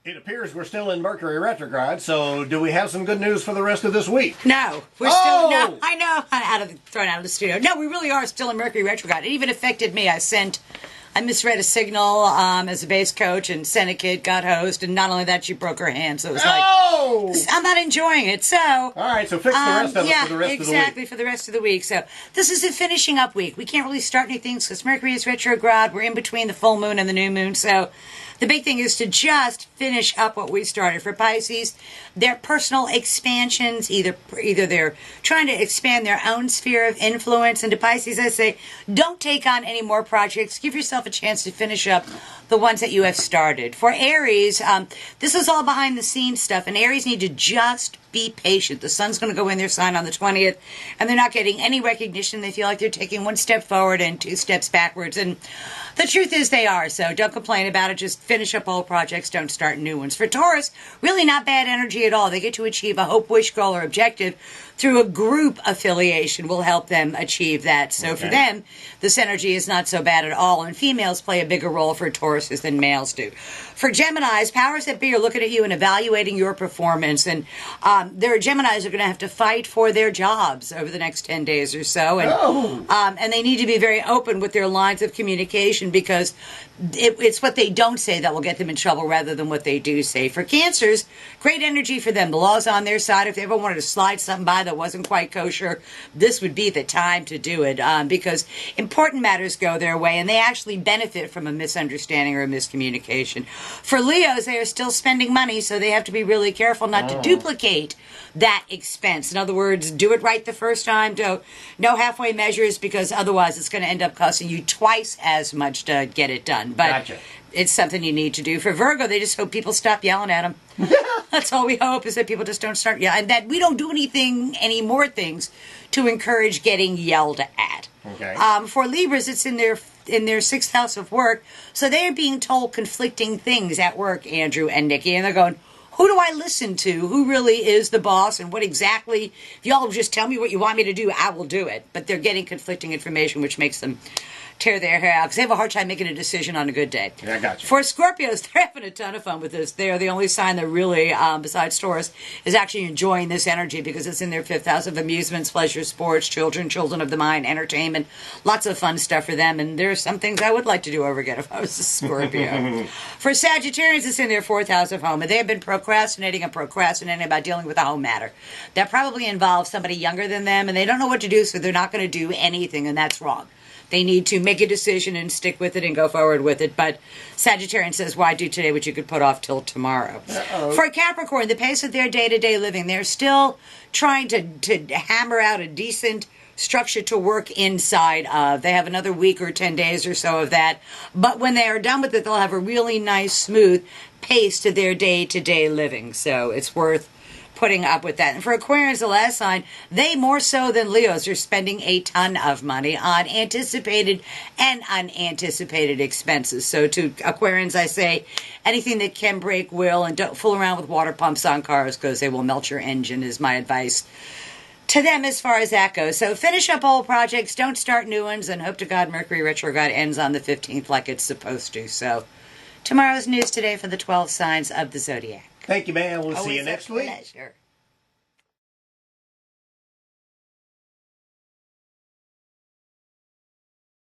It appears we're still in Mercury retrograde, so do we have some good news for the rest of this week? No, we're still, no, I know, thrown out of the studio. No, we really are still in Mercury retrograde. It even affected me. I misread a signal as a bass coach and sent a kid, got hosed, and not only that, she broke her hand, so it was like, I'm not enjoying it, so. All right, so fix the rest of it for the rest of the week. Exactly, for the rest of the week. So this is a finishing up week. We can't really start anything because Mercury is retrograde. We're in between the full moon and the new moon, so the big thing is to just finish up what we started. For Pisces, their personal expansions, either they're trying to expand their own sphere of influence. And to Pisces, I say, don't take on any more projects. Give yourself a chance to finish up the ones that you have started. For Aries, this is all behind the scenes stuff, and Aries need to just be patient. The sun's going to go in their sign on the 20th, and they're not getting any recognition. They feel like they're taking one step forward and two steps backwards, and the truth is they are, so don't complain about it. Just finish up old projects. Don't start new ones. For Taurus, really not bad energy at all. They get to achieve a hope, wish, goal, or objective through a group affiliation will help them achieve that. So for them, this energy is not so bad at all, and females play a bigger role for Tauruses than males do. For Geminis, powers that be are looking at you and evaluating your performance, and their Geminis are going to have to fight for their jobs over the next 10 days or so, and they need to be very open with their lines of communication because it's what they don't say that will get them in trouble rather than what they do say. For Cancers, great energy for them. The law's on their side. If they ever wanted to slide something by that wasn't quite kosher, this would be the time to do it because important matters go their way, and they actually benefit from a misunderstanding or a miscommunication. For Leos, they are still spending money, so they have to be really careful not to duplicate that expense. In other words, do it right the first time. No halfway measures, because otherwise it's going to end up costing you twice as much to get it done. But it's something you need to do. For Virgo, they just hope people stop yelling at them. That's all we hope, is that people just don't start yelling. And that we don't do any more things to encourage getting yelled at. Okay. For Libras, it's in their sixth house of work, so they are being told conflicting things at work, Andrew and Nikki, and they're going, who do I listen to? Who really is the boss? And what exactly? If y'all just tell me what you want me to do, I will do it. But they're getting conflicting information, which makes them tear their hair out because they have a hard time making a decision on a good day. Yeah, I got you. For Scorpios, they're having a ton of fun with this. They are the only sign that really, besides Taurus, is actually enjoying this energy because it's in their fifth house of amusements, pleasure, sports, children of the mind, entertainment. Lots of fun stuff for them. And there are some things I would like to do over again if I was a Scorpio. For Sagittarius, it's in their fourth house of home. And they have been procrastinating about dealing with a home matter. That probably involves somebody younger than them, and they don't know what to do, so they're not going to do anything, and that's wrong. They need to make a decision and stick with it and go forward with it. But Sagittarian says, why do today what you could put off till tomorrow? For Capricorn, the pace of their day-to-day living, they're still trying to hammer out a decent structure to work inside of. They have another week or 10 days or so of that. But when they are done with it, they'll have a really nice, smooth pace to their day-to-day living. So it's worth putting up with that. And for Aquarians, the last sign, they more so than Leos are spending a ton of money on anticipated and unanticipated expenses. So to Aquarians, I say anything that can break will, and don't fool around with water pumps on cars because they will melt your engine, is my advice to them as far as that goes. So finish up old projects, don't start new ones, and hope to God Mercury retrograde ends on the 15th like it's supposed to. So tomorrow's news today for the 12 signs of the zodiac. Thank you, man. We'll see you next week. Pleasure.